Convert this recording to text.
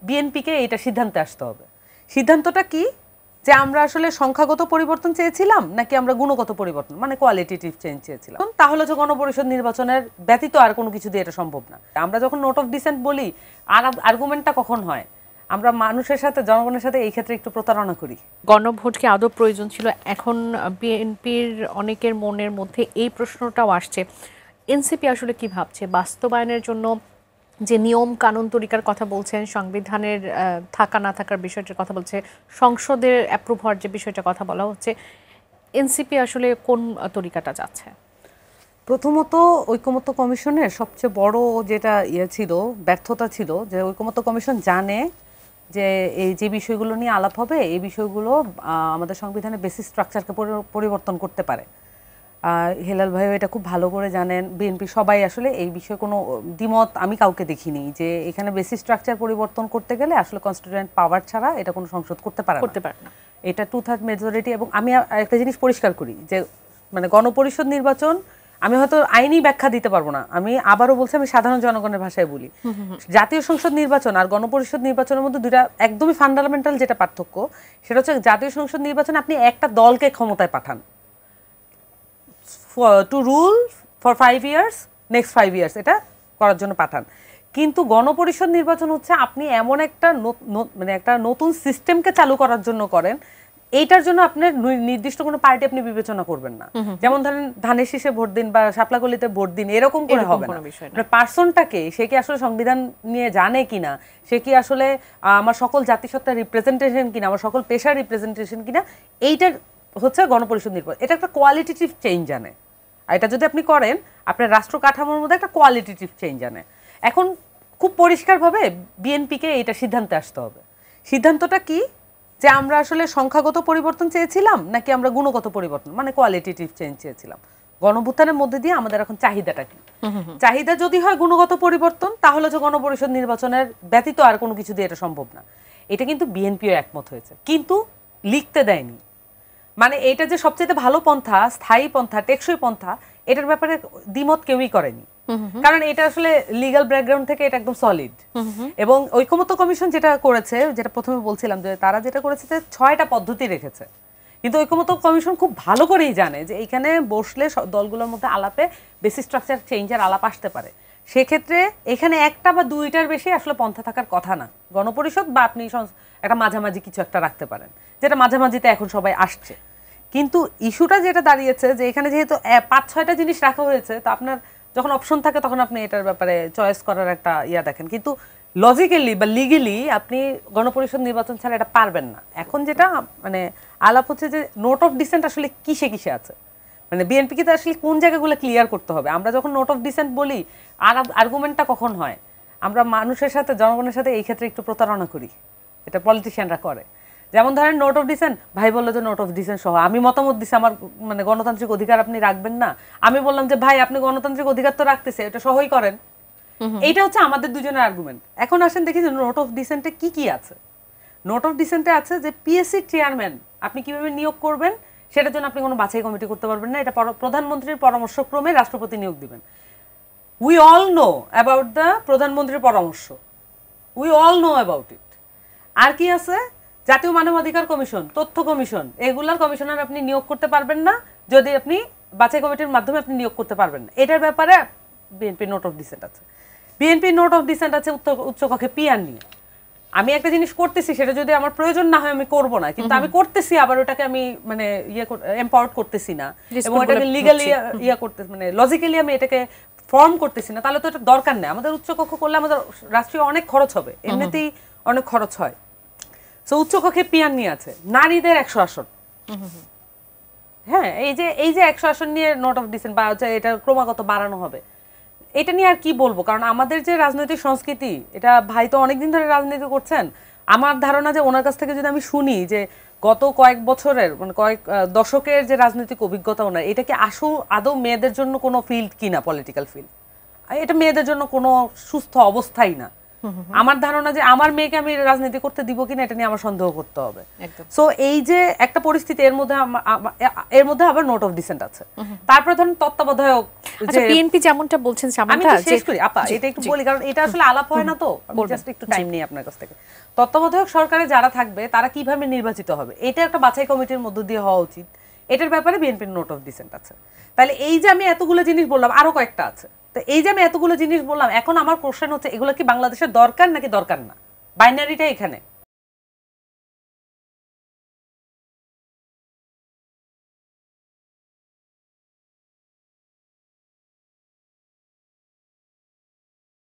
বিএনপিকে এটা সিদ্ধান্তে আসতে হবে। সিদ্ধান্তটা কি, যে আমরা আসলে সংখ্যাগত পরিবর্তন চেয়েছিলাম নাকি আমরা গুণগত পরিবর্তন মানে কোয়ালিটেটিভ চেঞ্জ চেয়েছিলাম। তাহলে যে গণপরিষদ নির্বাচনের ব্যতীত আর কোনো কিছু দিয়ে এটা সম্ভব না। আমরা যখন নোট অফ ডিসেন্ট বলি, আর আর্গুমেন্টটা কখন হয়, আমরা মানুষের সাথে, জনগণের সাথে এই ক্ষেত্রে একটু প্রতারণা করি। গণভোট কি আদৌ প্রয়োজন ছিল? এখন বিএনপির অনেকের মনের মধ্যে এই প্রশ্নটাও আসছে, এনসিপি আসলে কি ভাবছে বাস্তবায়নের জন্য? যে নিয়ম কানুন তরিকার কথা বলছেন, সংবিধানের থাকা না থাকার বিষয়টার কথা বলছে, সংসদের অ্যাপ্রুভ হওয়ার যে বিষয়টা কথা বলা হচ্ছে, এনসিপি আসলে কোন তরিকাটা যাচ্ছে? প্রথমত ঐকমত্য কমিশনের সবচেয়ে বড় যেটা ছিল, ব্যর্থতা ছিল, যে ঐকমত্য কমিশন জানে যে এই যে বিষয়গুলো নিয়ে আলাপ হবে, এই বিষয়গুলো আমাদের সংবিধানের বেসিক স্ট্রাকচারকে পরিবর্তন করতে পারে। হেলাল ভাইও এটা খুব ভালো করে জানেন। বিএনপি সবাই আসলে এই বিষয়ে কোনো দ্বিমত আমি কাউকে দেখিনি, যে এখানে বেসিক স্ট্রাকচার পরিবর্তন করতে গেলে আসলে কনস্টিটিউয়েন্ট পাওয়ার ছাড়া এটা কোনো সংসদ করতে পারে না। এটা 2/3 মেজরিটি। এবং আমি একটা জিনিস পরিষ্কার করি, যে মানে গণপরিষদ নির্বাচন, আমি হয়তো আইনি ব্যাখ্যা দিতে পারবো না, আমি আবারও বলছি, আমি সাধারণ জনগণের ভাষায় বলি। জাতীয় সংসদ নির্বাচন আর গণপরিষদ নির্বাচনের মধ্যে দুইটা একদমই ফান্ডামেন্টাল যেটা পার্থক্য, সেটা হচ্ছে জাতীয় সংসদ নির্বাচনে আপনি একটা দলকে ক্ষমতায় পাঠান to rule for 5 years, next 5 years এটা করার জন্য পাঠান। কিন্তু গণপরিষদ নির্বাচন হচ্ছে আপনি এমন একটা মানে একটা নতুন সিস্টেমকে চালু করার জন্য করেন, এইটার জন্য আপনার নির্দিষ্ট কোনো পার্টি আপনি বিবেচনা করবেন না। যেমন ধরেন ধানের শীষে ভোট দিন বা শাপলাকলিতে ভোট দিন, এরকম করে হবে না। পার্সনটাকে, সে কি আসলে সংবিধান নিয়ে জানে কিনা, সে কি আসলে আমার সকল জাতিসত্তার রিপ্রেজেন্টেশন কিনা, আমার সকল পেশার রিপ্রেজেন্টেশন কিনা, এইটার হচ্ছে গণপরিষদ নির্বাচন। এটা একটা কোয়ালিটেটিভ চেঞ্জ আনে। আর এটা যদি আপনি করেন, আপনার রাষ্ট্র কাঠামোর মধ্যে একটা কোয়ালিটেটিভ চেঞ্জ আনে। এখন খুব পরিষ্কারভাবে বিএনপিকে এটা সিদ্ধান্তে আসতে হবে। সিদ্ধান্তটা কি, যে আমরা আসলে সংখ্যাগত পরিবর্তন চেয়েছিলাম নাকি আমরা গুণগত পরিবর্তন মানে কোয়ালিটেটিভ চেঞ্জ চেয়েছিলাম। গণভুত্থানের মধ্যে দিয়ে আমাদের এখন চাহিদাটা কি? চাহিদা যদি হয় গুণগত পরিবর্তন, তাহলে যে গণপরিষদ নির্বাচনের ব্যতীত আর কোনো কিছু দিয়ে এটা সম্ভব না। এটা কিন্তু বিএনপিও একমত হয়েছে, কিন্তু লিখতে দেয়নি। মানে এটা যে সবচেয়ে ভালো পন্থা, স্থায়ী পন্থা, টেকসই পন্থা, এটার ব্যাপারে দ্বিমত কেউই করেনি। কারণ এটা আসলে লিগ্যাল ব্যাকগ্রাউন্ড থেকে এটা একদম সলিড। এবং ঐকমত্য কমিশন যেটা করেছে, যেটা প্রথমে বলছিলাম, যে তারা যেটা করেছে যে 6টা পদ্ধতি রেখেছে। কিন্তু ঐকমত্য কমিশন খুব ভালো করেই জানে যে এখানে বসলে দলগুলোর মধ্যে আলাপে বেসিক স্ট্রাকচার চেঞ্জের আলাপ আসতে পারে। সেক্ষেত্রে এখানে একটা বা দুইটার বেশি আসলে পন্থা থাকার কথা না। গণপরিষদ বা আপনি একটা মাঝামাঝি কিছু একটা রাখতে পারেন, যেটা মাঝামাঝিতে এখন সবাই আসছে। কিন্তু ইস্যুটা যেটা দাঁড়িয়েছে, যে এখানে যেহেতু 5-6টা জিনিস রাখা হয়েছে, তো আপনার যখন অপশন থাকে তখন আপনি এটার ব্যাপারে চয়েস করার একটা দেখেন। কিন্তু লজিক্যালি বা লিগেলি আপনি গণপরিষদ নির্বাচন ছাড়া এটা পারবেন না। এখন যেটা মানে আলাপ হচ্ছে যে নোট অফ ডিসেন্ট আসলে কিসে কিসে আছে, মানে বিএনপিকে তো আসলে কোন জায়গাগুলো ক্লিয়ার করতে হবে। আমরা যখন নোট অফ ডিসেন্ট বলি, আর আর্গুমেন্টটা কখন হয়, আমরা মানুষের সাথে, জনগণের সাথে এই ক্ষেত্রে একটু প্রতারণা করি, এটা পলিটিশিয়ানরা করে। যেমন ধরেন নোট অফ ডিসেন্ট, ভাই বললো যে নোট অফ ডিসেন্ট সহ আমি মতামত দিচ্ছি, আমার মানে গণতান্ত্রিক অধিকার আপনি রাখবেন না। আমি বললাম যে ভাই আপনি গণতান্ত্রিক অধিকার তো রাখতেছে, এটা সহই করেন। এইটা হচ্ছে আমাদের দুজনের আর্গুমেন্ট। এখন আসেন দেখি যে নোট অফ ডিসেন্টে কি কি আছে। নোট অফ ডিসেন্টে আছে যে পিএসসি চেয়ারম্যান আপনি কিভাবে নিয়োগ করবেন, সেটার জন্য আপনি কোনো বাছাই কমিটি করতে পারবেন না, এটা প্রধানমন্ত্রীর পরামর্শক্রমে রাষ্ট্রপতি নিয়োগ দিবেন। We all know about the প্রধানমন্ত্রীর পরামর্শ, we all know about it. আর কি আছে, জাতীয় মানবাধিকার কমিশন, তথ্য কমিশন, এগুলার কমিশনার আপনি নিয়োগ করতে পারবেন না যদি আপনি বাছাই কমিটির মাধ্যমে আপনি নিয়োগ করতে পারবেন না। এটার ব্যাপারে বিএনপি নোট অফ ডিসেন্ট আছে। বিএনপি নোট অফ ডিসেন্ট আছে উচ্চকক্ষে পিআর নিয়ে। আমি একটা জিনিস করতেছি, সেটা যদি আমার প্রয়োজন না হয় আমি করব না, কিন্তু আমি করতেছি, আবার ওটাকে আমি মানে এম্পাওয়ার্ড করতেছি না, এবং এটাকে লিগালি করতে মানে লজিক্যালি আমি এটাকে ফর্ম করতেছি না, তাহলে তো এটা দরকার নেই। আমাদের উচ্চকক্ষ করলে আমাদের রাষ্ট্রীয় অনেক খরচ হবে, এমনিতেই অনেক খরচ হয়। সো উচ্চকক্ষে পিআর নিয়ে আছে। নারীদের 100 আসন, হ্যাঁ, এই যে 100 আসন নিয়ে নোট অফ ডিসেন্ট বা এটা ক্রমাগত বাড়ানো হবে, এটা নিয়ে আর কি বলবো। কারণ আমাদের যে রাজনৈতিক সংস্কৃতি, এটা ভাই তো অনেকদিন ধরে রাজনীতি করছেন। আমার ধারণা যে ওনার কাছ থেকে যদি আমি শুনি যে গত কয়েক বছরের মানে কয়েক দশকের যে রাজনৈতিক অভিজ্ঞতা ওনার, এটা কি আদৌ মেয়েদের জন্য কোনো ফিল্ড কিনা, পলিটিক্যাল ফিল্ড, এটা মেয়েদের জন্য কোনো সুস্থ অবস্থাই না। আমার ধারণা যে আমার মেয়েকে আমি রাজনীতি করতে দিব কিনা এটা নিয়ে আমার সন্দেহ করতে হবে। সো এই যে একটা পরিস্থিতি, এর মধ্যে আবার নোট অফ ডিসেন্ট আছে। তারপরে ধরুন তত্ত্বাবধায়ক, আচ্ছা বিএনপি যেমনটা বলছেন সামান্তা, আমি শেষ করি আপা, এটা একটু বলি কারণ এটা আসলে আলাপ হয় না, তো জাস্ট একটু টাইম নেই আপনার কাছ থেকে। তত্ত্বাবধায়ক সরকারে যারা থাকবে তারা কিভাবে নির্বাচিত হবে, এটা একটা বাছাই কমিটির মধ্য দিয়ে হওয়া উচিত। এটার ব্যাপারে বিএনপির নোট অফ ডিসেন্ট আছে। তাহলে এই যে আমি এতগুলো জিনিস বললাম, আরো কয়েকটা আছে, তো এই যে আমি এতগুলো জিনিস বললাম, এখন আমার কোশ্চেন হচ্ছে এগুলো কি বাংলাদেশের দরকার নাকি দরকার না? বাইনারিটা এখানে।